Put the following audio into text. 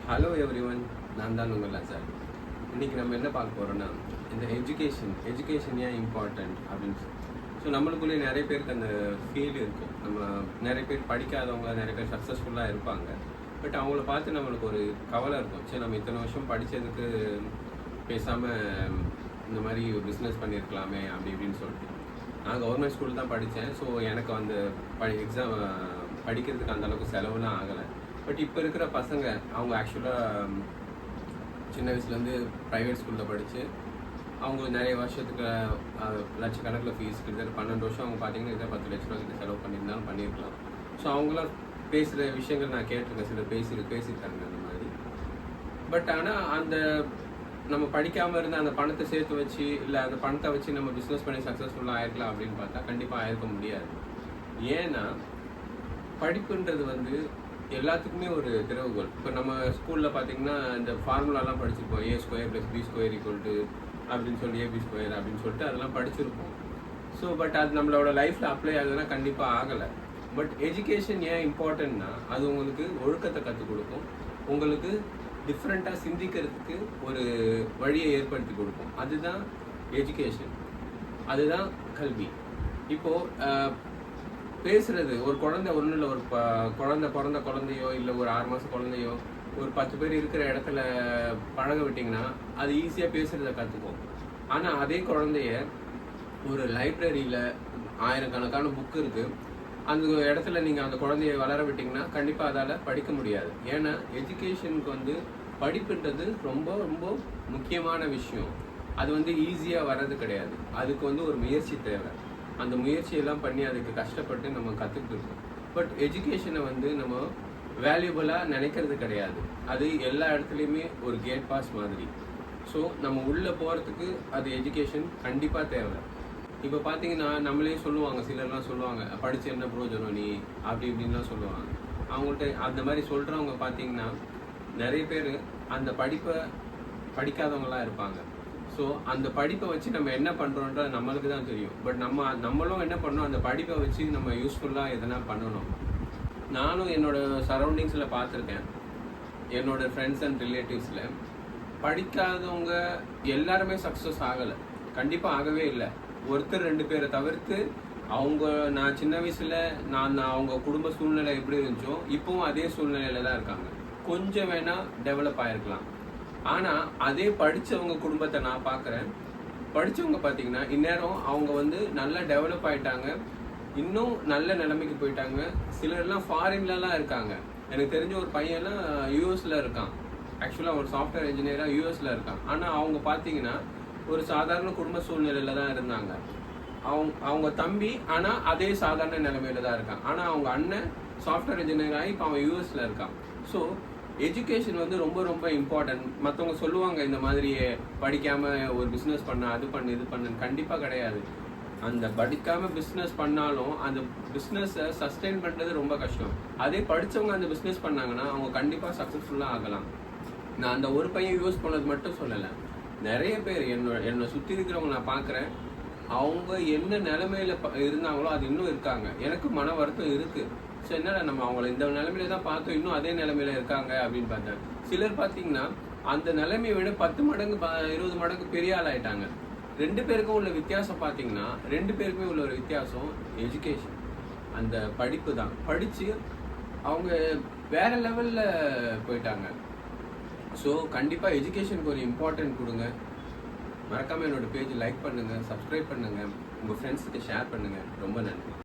Hello everyone, நான் தான் உங்கள் சார். இன்றைக்கி நம்ம என்ன பார்க்க போகிறோன்னா, இந்த எஜுகேஷன் ஏன் இம்பார்ட்டண்ட் அப்படின்னு ஸோ நம்மளுக்குள்ளே நிறைய பேருக்கு அந்த ஃபீல் இருக்கும். நம்ம நிறைய பேர் படிக்காதவங்க, நிறைய பேர் சக்ஸஸ்ஃபுல்லாக இருப்பாங்க. பட் அவங்கள பார்த்து நம்மளுக்கு ஒரு கவலை இருக்கும். சரி, நம்ம இத்தனை வருஷம் படித்ததுக்கு பேசாமல் இந்த மாதிரி பிஸ்னஸ் பண்ணியிருக்கலாமே அப்படி இப்படின்னு சொல்லிட்டு. நான் கவர்மெண்ட் ஸ்கூல் தான் படித்தேன். ஸோ எனக்கு அந்த எக்ஸாம் படிக்கிறதுக்கு அந்தளவுக்கு செலவுலாம் ஆகலை. பட் இப்போ இருக்கிற பசங்க அவங்க ஆக்சுவலாக சின்ன வயசுலேருந்து ப்ரைவேட் ஸ்கூலில் படித்து அவங்க நிறைய வருஷத்துக்கு லட்சக்கணக்கில் ஃபீஸ் கிட்டத்தட்ட 12 வருஷம் அவங்க பார்த்தீங்கன்னா இதை 10 லட்ச ரூபா கிட்ட செலவு பண்ணியிருந்தாலும் பண்ணியிருக்கலாம். ஸோ அவங்களாம் பேசுகிற விஷயங்கள் நான் கேட்டிருக்கேன், சிலர் பேசியிருக்காங்க அந்த மாதிரி. பட் ஆனால் அந்த நம்ம படிக்காமல் இருந்த அந்த பணத்தை சேர்த்து வச்சு இல்லை அந்த பணத்தை வச்சு நம்ம பிஸ்னஸ் பண்ணி சக்ஸஸ்ஃபுல்லாக ஆயிருக்கலாம் அப்படின்னு பார்த்தா கண்டிப்பாக ஆயிருக்க முடியாது. ஏன்னா படிப்புன்றது எல்லாத்துக்குமே ஒரு திறவுகோல். இப்போ நம்ம ஸ்கூலில் பார்த்தீங்கன்னா இந்த ஃபார்முலாலாம் படிச்சிருப்போம். A² + B² அப்படின்னு சொல்லி AB² அப்படின்னு சொல்லிட்டு அதெல்லாம் படிச்சிருப்போம். ஸோ பட் அது நம்மளோட லைஃப்பில் அப்ளை ஆகுதுன்னா கண்டிப்பாக ஆகலை. பட் எஜுகேஷன் ஏன் இம்பார்ட்டன்ட்னா அது உங்களுக்கு ஒழுக்கத்தை கற்றுக் கொடுக்கும், உங்களுக்கு டிஃப்ரெண்ட்டாக சிந்திக்கிறதுக்கு ஒரு வழியை ஏற்படுத்தி கொடுக்கும். அதுதான் எஜுகேஷன், அதுதான் கல்வி. இப்போது பேசுறது ஒரு குழந்தை ஒன்றும் இல்லை, ஒரு பிறந்த குழந்தையோ இல்லை ஒரு 6 மாதம் குழந்தையோ ஒரு 10 பேர் இருக்கிற இடத்துல பழக விட்டிங்கன்னா அது ஈஸியாக பேசுகிறத கற்றுக்கும். ஆனால் அதே குழந்தைய ஒரு லைப்ரரியில் ஆயிரக்கணக்கான புக்கு இருக்குது, அந்த இடத்துல நீங்கள் அந்த குழந்தைய வளர விட்டிங்கன்னா கண்டிப்பாக அதால் படிக்க முடியாது. ஏன்னா எஜுகேஷனுக்கு படிப்புன்றது ரொம்ப ரொம்ப முக்கியமான விஷயம். அது ஈஸியாக வர்றது கிடையாது. அதுக்கு ஒரு முயற்சி தேவை. அந்த முயற்சியெல்லாம் பண்ணி அதுக்கு கஷ்டப்பட்டு நம்ம கற்றுக்கிட்டு இருக்கோம். பட் எஜுகேஷனை நம்ம வேல்யூபிளாக நினைக்கிறது கிடையாது. அது எல்லா இடத்துலையுமே ஒரு கேட் பாஸ் மாதிரி. ஸோ நம்ம உள்ளே போகிறதுக்கு அது எஜுகேஷன் கண்டிப்பாக தேவை. இப்போ பார்த்தீங்கன்னா நம்மளே சொல்லுவாங்க, சிலர்லாம் சொல்லுவாங்க, படித்து என்ன பிரயோஜனம் நீ அப்படி இப்படின்லாம் சொல்லுவாங்க. அவங்கள்ட்ட அந்த மாதிரி சொல்கிறவங்க பார்த்தீங்கன்னா நிறைய பேர் அந்த படிப்பை படிக்காதவங்களாம் இருப்பாங்க. ஸோ அந்த படிப்பை வச்சு நம்ம என்ன பண்ணுறோன்றது நம்மளுக்கு தான் தெரியும். பட் நம்மளும் என்ன பண்ணணும், அந்த படிப்பை வச்சு நம்ம யூஸ்ஃபுல்லாக எதனா பண்ணணும். நானும் என்னோடய சரௌண்டிங்ஸில் பார்த்துருக்கேன், என்னோடய ஃப்ரெண்ட்ஸ் அண்ட் ரிலேட்டிவ்ஸில் படிக்காதவங்க எல்லாருமே சக்ஸஸ் ஆகலை, கண்டிப்பாக ஆகவே இல்லை. ஒருத்தர் 2 பேரை தவிர்த்து நான் சின்ன வயசில் நான் அவங்க குடும்ப சூழ்நிலை எப்படி இருந்துச்சோ இப்போவும் அதே சூழ்நிலையில் தான் இருக்காங்க. கொஞ்சம் வேணால் டெவலப் ஆகிருக்கலாம். ஆனால் அதே படித்தவங்க குடும்பத்தை நான் பார்க்குறேன். படித்தவங்க பார்த்தீங்கன்னா இந்நேரம் அவங்க நல்லா டெவலப் ஆகிட்டாங்க, இன்னும் நல்ல நிலைமைக்கு போயிட்டாங்க. சிலர்லாம் ஃபாரின்லலாம் இருக்காங்க. எனக்கு தெரிஞ்ச ஒரு பையன்லாம் யூஎஸில் இருக்கான். ஆக்சுவலாக ஒரு சாஃப்ட்வேர் இன்ஜினியராக யூஎஸில் இருக்கான். ஆனால் அவங்க பார்த்தீங்கன்னா ஒரு சாதாரண குடும்ப சூழ்நிலையில் தான் இருந்தாங்க. அவங்க தம்பி ஆனால் அதே சாதாரண நிலைமையில தான் இருக்கான். ஆனால் அவங்க அண்ணன் சாஃப்ட்வேர் இன்ஜினியர் ஆகி இப்போ அவன் யூஎஸில் இருக்கான். ஸோ எஜுகேஷன் ரொம்ப ரொம்ப இம்பார்ட்டன்ட். மற்றவங்க சொல்லுவாங்க இந்த மாதிரி படிக்காமல் ஒரு பிஸ்னஸ் பண்ண அது பண்ணு இது பண்ணுன்னு. கண்டிப்பாக கிடையாது. அந்த படிக்காமல் பிஸ்னஸ் பண்ணாலும் அந்த பிஸ்னஸை சஸ்டெயின் பண்ணுறது ரொம்ப கஷ்டம். அதே படித்தவங்க அந்த பிஸ்னஸ் பண்ணாங்கன்னா அவங்க கண்டிப்பாக சக்ஸஸ்ஃபுல்லாக ஆகலாம். நான் அந்த ஒரு பையன் யூஸ் பண்ணது மட்டும் சொல்லலை, நிறைய பேர் என்னை சுற்றி இருக்கிறவங்க நான் பார்க்குறேன். அவங்க என்ன நிலைமையில இருந்தாங்களோ அது இன்னும் இருக்காங்க. எனக்கு மன வருத்தம் இருக்குது. ஸோ என்னடா நம்ம அவங்கள இந்த நிலைமையில தான் பார்த்தோம், இன்னும் அதே நிலைமையில இருக்காங்க அப்படின்னு பார்த்தேன். சிலர் பார்த்தீங்கன்னா அந்த நிலைமையை விட 10 மடங்கு 20 மடங்கு பெரிய ஆள் ஆயிட்டாங்க. 2 பேருக்கும் உள்ள வித்தியாசம் பார்த்தீங்கன்னா 2 பேருக்குமே உள்ள ஒரு வித்தியாசம் எஜுகேஷன், அந்த படிப்பு தான். படித்து அவங்க வேற லெவலில் போயிட்டாங்க. ஸோ கண்டிப்பாக எஜுகேஷனுக்கு ஒரு இம்பார்ட்டன்ட் கொடுங்க. மறக்காமல் என்னோட பேஜ் லைக் பண்ணுங்கள், சப்ஸ்கிரைப் பண்ணுங்கள், உங்கள் ஃப்ரெண்ட்ஸுக்கு ஷேர் பண்ணுங்கள். ரொம்ப நன்றி.